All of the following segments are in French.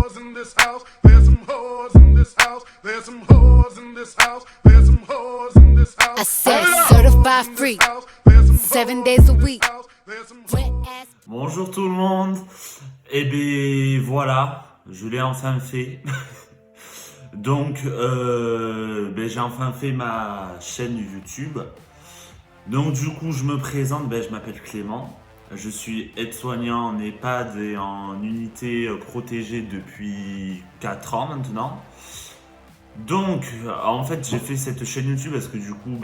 whores in this house. There's some whores in this house. There's some whores in this house. There's some whores in this house. I said certified freak, 7 days a week. Wet ass. Bonjour tout le monde. Et bien voilà, je l'ai enfin fait. Donc j'ai enfin fait ma chaîne YouTube. Donc du coup je me présente, je m'appelle Clément. Je suis aide-soignant en EHPAD et en unité protégée depuis 4 ans maintenant. Donc en fait j'ai fait cette chaîne YouTube parce que du coup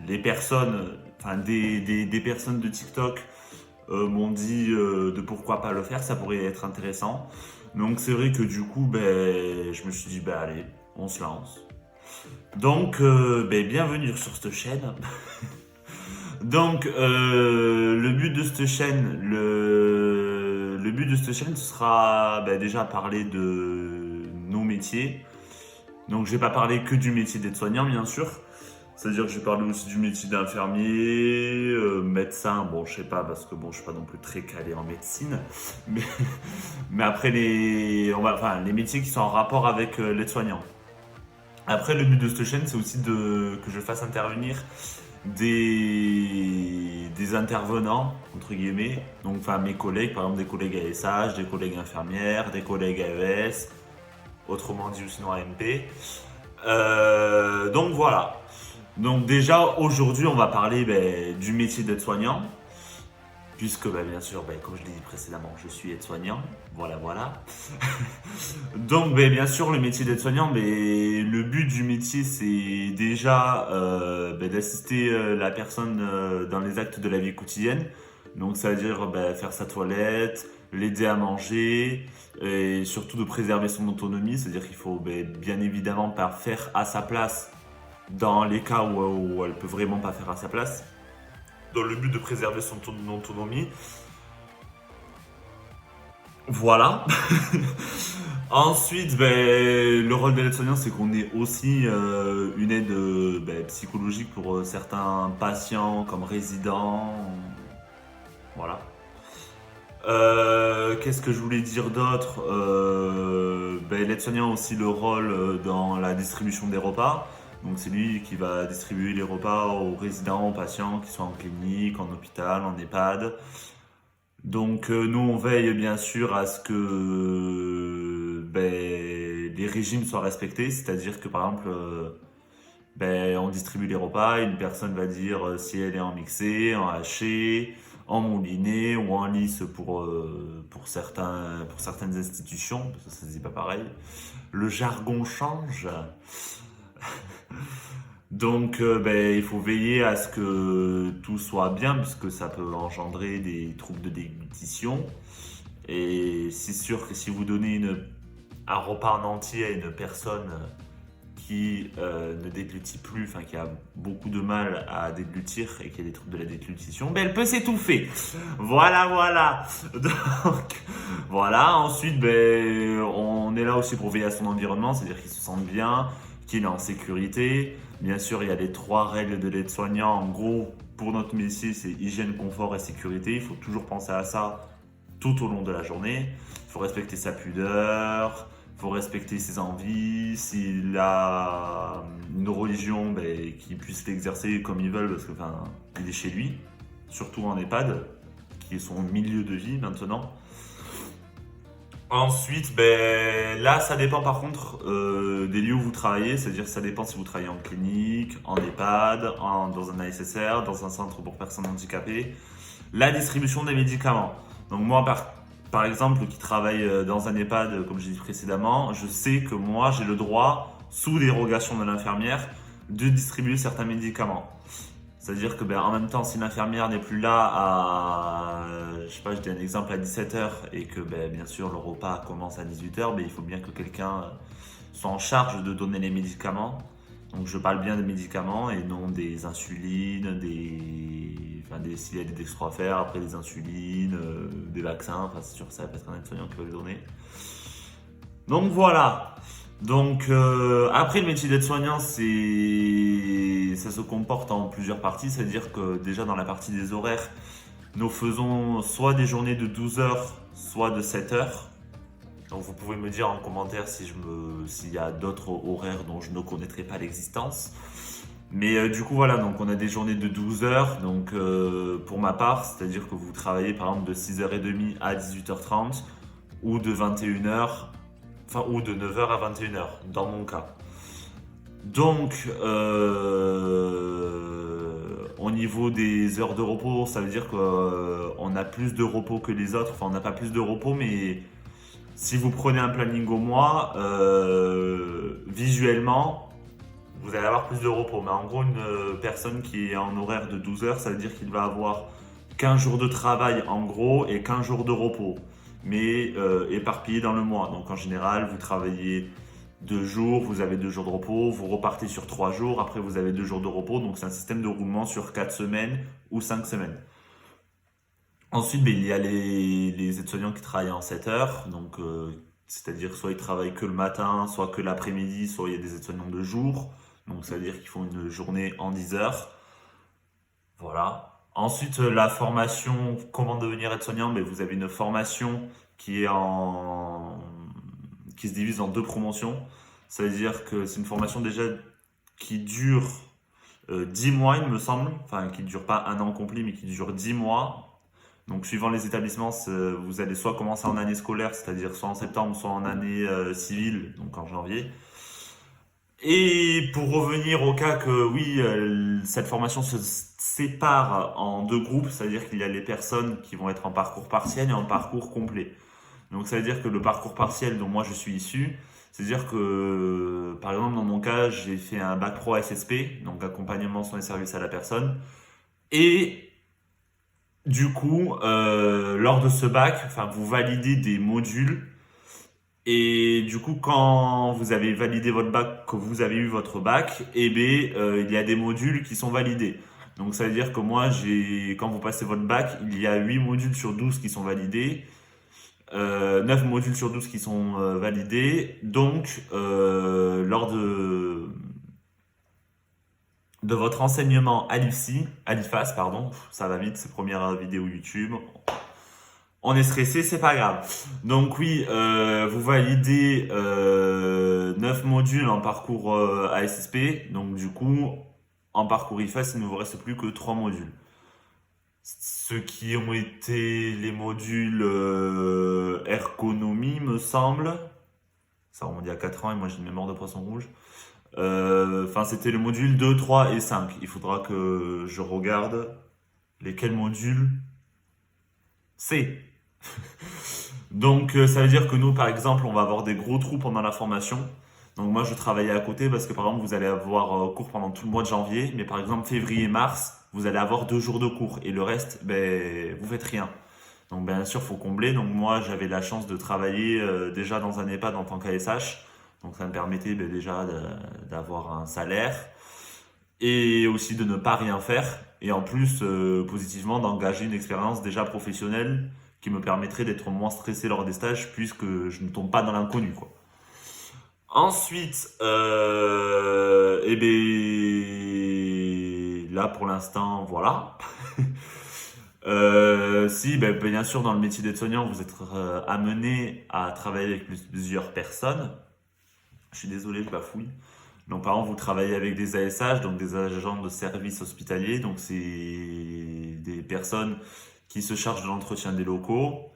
les personnes, des personnes de TikTok m'ont dit de pourquoi pas le faire, ça pourrait être intéressant. Donc c'est vrai que du coup je me suis dit allez, on se lance. Donc bienvenue sur cette chaîne. Donc le but de cette chaîne, ce sera déjà parler de nos métiers. Donc je vais pas parler que du métier d'aide-soignant bien sûr. C'est-à-dire que je vais parler aussi du métier d'infirmier, médecin, je sais pas parce que je suis pas non plus très calé en médecine, mais après les métiers qui sont en rapport avec l'aide-soignant. Après le but de cette chaîne c'est aussi que je fasse intervenir des intervenants entre guillemets, donc mes collègues, par exemple des collègues ASH, des collègues infirmières, des collègues AES, autrement dit ou sinon AMP. Donc voilà. Donc déjà aujourd'hui on va parler du métier d'aide-soignant, puisque bien sûr comme je l'ai dit précédemment je suis aide-soignant, voilà. Donc bien sûr le métier d'aide-soignant, le but du métier c'est déjà d'assister la personne dans les actes de la vie quotidienne. Donc ça veut dire faire sa toilette, l'aider à manger et surtout de préserver son autonomie, c'est-à-dire qu'il faut bien évidemment pas faire à sa place dans les cas où elle peut vraiment pas faire à sa place, dans le but de préserver son autonomie. Voilà. Ensuite, le rôle de l'aide-soignant, c'est qu'on est aussi une aide psychologique pour certains patients comme résidents. Voilà. Qu'est-ce que je voulais dire d'autre? L'aide-soignant a aussi le rôle dans la distribution des repas. Donc c'est lui qui va distribuer les repas aux résidents, aux patients qui sont en clinique, en hôpital, en EHPAD. Donc nous on veille bien sûr à ce que les régimes soient respectés, c'est-à-dire que par exemple on distribue les repas, une personne va dire si elle est en mixé, en haché, en mouliné ou en lisse pour certaines institutions, parce que ça se dit pas pareil. Le jargon change. Donc il faut veiller à ce que tout soit bien, puisque ça peut engendrer des troubles de déglutition. Et c'est sûr que si vous donnez un repas en entier à une personne qui ne déglutit plus, qui a beaucoup de mal à déglutir et qui a des troubles de la déglutition, elle peut s'étouffer. Voilà. Donc voilà, ensuite on est là aussi pour veiller à son environnement, c'est-à-dire qu'il se sente bien, qu'il est en sécurité. Bien sûr, il y a les 3 règles de l'aide-soignant. En gros, pour notre métier, c'est hygiène, confort et sécurité. Il faut toujours penser à ça tout au long de la journée. Il faut respecter sa pudeur, il faut respecter ses envies. S'il a une religion, qu'il puisse l'exercer comme il veut, parce que il est chez lui, surtout en EHPAD, qui est son milieu de vie maintenant. Ensuite, là, ça dépend par contre des lieux où vous travaillez, c'est-à-dire ça dépend si vous travaillez en clinique, en EHPAD, dans un ASSR, dans un centre pour personnes handicapées. La distribution des médicaments. Donc moi, par exemple, qui travaille dans un EHPAD, comme j'ai dit précédemment, je sais que moi, j'ai le droit, sous dérogation de l'infirmière, de distribuer certains médicaments. C'est-à-dire que en même temps, si l'infirmière n'est plus là je dis un exemple, à 17h et que bien sûr le repas commence à 18h, il faut bien que quelqu'un soit en charge de donner les médicaments. Donc je parle bien des médicaments et non des insulines, s'il y a des dextro à faire, après des insulines, des vaccins, c'est sûr que ça va être un aide-soignant qui va les donner. Donc voilà. Donc après le métier d'aide-soignant, ça se comporte en plusieurs parties, c'est-à-dire que déjà dans la partie des horaires, nous faisons soit des journées de 12 heures, soit de 7 heures. Donc vous pouvez me dire en commentaire s'il y a d'autres horaires dont je ne connaîtrais pas l'existence. Mais du coup voilà, donc on a des journées de 12 heures, donc pour ma part, c'est-à-dire que vous travaillez par exemple de 6h30 à 18h30 ou de 21h, enfin ou de 9h à 21h dans mon cas. Donc au niveau des heures de repos, ça veut dire qu'on a plus de repos que les autres, enfin on n'a pas plus de repos, mais si vous prenez un planning au mois, visuellement, vous allez avoir plus de repos. Mais en gros, une personne qui est en horaire de 12 heures, ça veut dire qu'il va avoir 15 jours de travail en gros et 15 jours de repos, mais éparpillés dans le mois. Donc en général, vous travaillez 2 jours, vous avez 2 jours de repos, vous repartez sur 3 jours, après vous avez 2 jours de repos. Donc c'est un système de roulement sur 4 semaines ou 5 semaines. Ensuite, il y a les aides-soignants qui travaillent en 7 heures, donc c'est-à-dire soit ils travaillent que le matin, soit que l'après-midi, soit il y a des aides-soignants de jour, donc ça veut dire qu'ils font une journée en 10 heures. Voilà. Ensuite, la formation, comment devenir aide-soignant, vous avez une formation qui se divise en 2 promotions. Ça veut dire que c'est une formation déjà qui dure 10 mois, il me semble, enfin qui ne dure pas un an complet, mais qui dure 10 mois. Donc, suivant les établissements, vous allez soit commencer en année scolaire, c'est-à-dire soit en septembre, soit en année civile, donc en janvier. Et pour revenir au cas que, oui, cette formation se sépare en 2 groupes, c'est-à-dire qu'il y a les personnes qui vont être en parcours partiel et en parcours complet. Donc, ça veut dire que le parcours partiel dont moi je suis issu, c'est-à-dire que, par exemple, dans mon cas, j'ai fait un bac pro SSP, donc accompagnement soins et services à la personne, et du coup, lors de ce bac, vous validez des modules et du coup, quand vous avez validé votre bac, que vous avez eu votre bac, il y a des modules qui sont validés. Donc ça veut dire que moi, quand vous passez votre bac, il y a 8 modules sur 12 qui sont validés, 9 modules sur 12 qui sont validés. Donc, lors de votre enseignement à l'IFAS, pardon, ça va vite, c'est première vidéo YouTube. On est stressé, c'est pas grave. Donc oui, vous validez 9 modules en parcours ASSP. Donc du coup, en parcours IFAS, il ne vous reste plus que 3 modules. Ceux qui ont été les modules ergonomie, me semble. Ça remonte il y a 4 ans et moi j'ai une mémoire de poisson rouge. C'était le module 2, 3 et 5. Il faudra que je regarde lesquels modules c'est. Donc, ça veut dire que nous, par exemple, on va avoir des gros trous pendant la formation. Donc, moi, je travaillais à côté parce que, par exemple, vous allez avoir cours pendant tout le mois de janvier. Mais, par exemple, février, mars, vous allez avoir 2 jours de cours. Et le reste, vous faites rien. Donc, bien sûr, il faut combler. Donc, moi, j'avais la chance de travailler déjà dans un EHPAD en tant qu'ASH. Donc ça me permettait déjà d'avoir un salaire et aussi de ne pas rien faire. Et en plus, positivement, d'engager une expérience déjà professionnelle qui me permettrait d'être moins stressé lors des stages puisque je ne tombe pas dans l'inconnu, quoi. Ensuite, là pour l'instant, voilà. Bien sûr, dans le métier d'aide-soignant, vous êtes amené à travailler avec plusieurs personnes. Je suis désolé, je bafouille. Donc, par exemple, vous travaillez avec des ASH, donc des agents de services hospitaliers. Donc, c'est des personnes qui se chargent de l'entretien des locaux,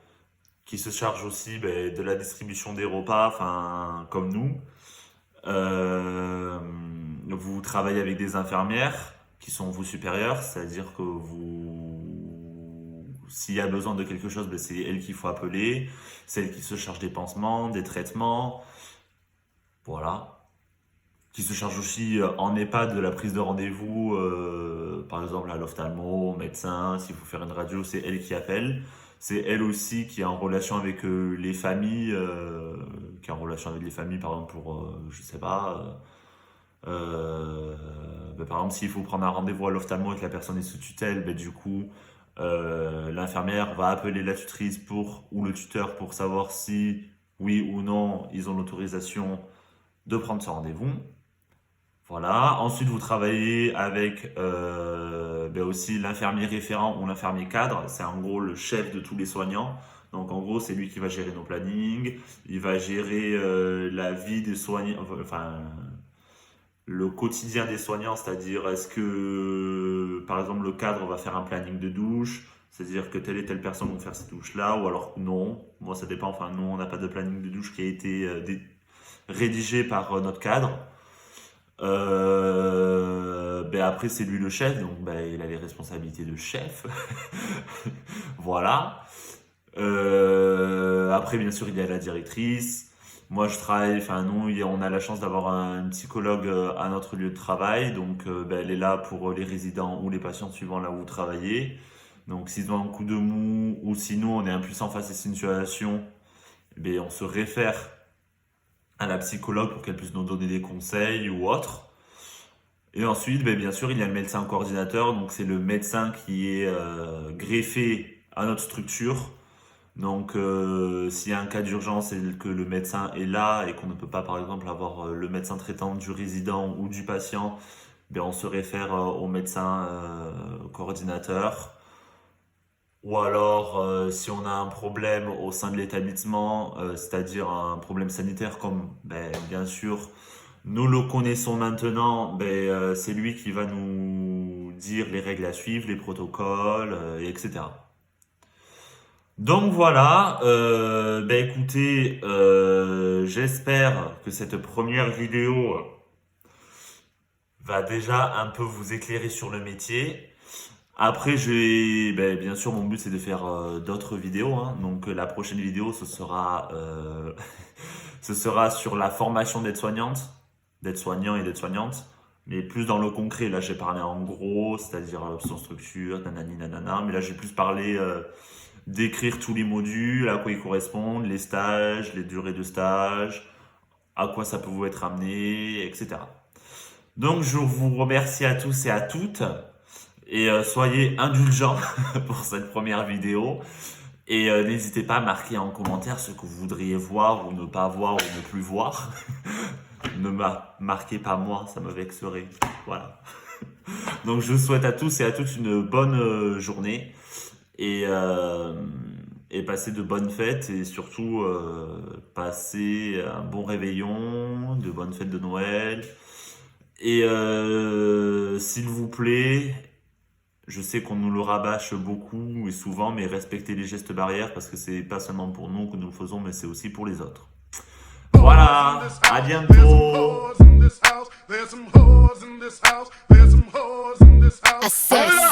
qui se chargent aussi de la distribution des repas, comme nous. Vous travaillez avec des infirmières qui sont vos supérieurs, c'est-à-dire que s'il y a besoin de quelque chose, c'est elles qu'il faut appeler. C'est elles qui se chargent des pansements, des traitements. Voilà. Qui se charge aussi en EHPAD de la prise de rendez-vous, par exemple à l'ophtalmo, au médecin, s'il faut faire une radio, c'est elle qui appelle. C'est elle aussi qui est en relation avec les familles, par exemple pour, je sais pas, par exemple s'il faut prendre un rendez-vous à l'ophtalmo et que la personne est sous tutelle, du coup, l'infirmière va appeler la tutrice ou le tuteur pour savoir si, oui ou non, ils ont l'autorisation de prendre ce rendez-vous. Voilà. Ensuite, vous travaillez avec aussi l'infirmier référent ou l'infirmier cadre. C'est en gros le chef de tous les soignants. Donc en gros, c'est lui qui va gérer nos plannings, il va gérer la vie des soignants, enfin le quotidien des soignants, c'est-à-dire est-ce que par exemple le cadre va faire un planning de douche, c'est-à-dire que telle et telle personne vont faire cette douche-là, ou alors non, moi ça dépend, enfin nous on n'a pas de planning de douche qui a été rédigé par notre cadre. Ben après c'est lui le chef, donc ben, il a les responsabilités de chef. Voilà. Après bien sûr il y a la directrice. Moi je travaille, enfin nous on a la chance d'avoir un psychologue à notre lieu de travail, donc ben, elle est là pour les résidents ou les patients suivant là où vous travaillez. Donc s'ils ont un coup de mou ou si nous on est impuissant face à cette situation, ben, on se réfère à la psychologue pour qu'elle puisse nous donner des conseils ou autre. Et ensuite, ben, bien sûr, il y a le médecin coordinateur, donc c'est le médecin qui est greffé à notre structure. Donc s'il y a un cas d'urgence et que le médecin est là et qu'on ne peut pas par exemple avoir le médecin traitant du résident ou du patient, ben, on se réfère au médecin coordinateur. Ou alors, si on a un problème au sein de l'établissement, c'est-à-dire un problème sanitaire comme, ben, bien sûr, nous le connaissons maintenant, ben, c'est lui qui va nous dire les règles à suivre, les protocoles, etc. Donc voilà, ben écoutez, j'espère que cette première vidéo va déjà un peu vous éclairer sur le métier. Après, ben, bien sûr, mon but c'est de faire d'autres vidéos, hein. Donc la prochaine vidéo, ce sera, ce sera sur la formation d'aide-soignante, d'aide-soignant et d'aide-soignante, mais plus dans le concret. Là, j'ai parlé en gros, c'est-à-dire son structure, nanani, nanana, mais là, j'ai plus parlé d'écrire tous les modules, à quoi ils correspondent, les stages, les durées de stage, à quoi ça peut vous être amené, etc. Donc, je vous remercie à tous et à toutes. Et soyez indulgents pour cette première vidéo. Et n'hésitez pas à marquer en commentaire ce que vous voudriez voir ou ne pas voir ou ne plus voir. Ne marquez pas moi, ça me vexerait. Voilà. Donc je vous souhaite à tous et à toutes une bonne journée. Et passez de bonnes fêtes. Et surtout, passez un bon réveillon, de bonnes fêtes de Noël. Et s'il vous plaît... Je sais qu'on nous le rabâche beaucoup et souvent, mais respectez les gestes barrières parce que c'est pas seulement pour nous que nous le faisons, mais c'est aussi pour les autres. Voilà, à bientôt. I said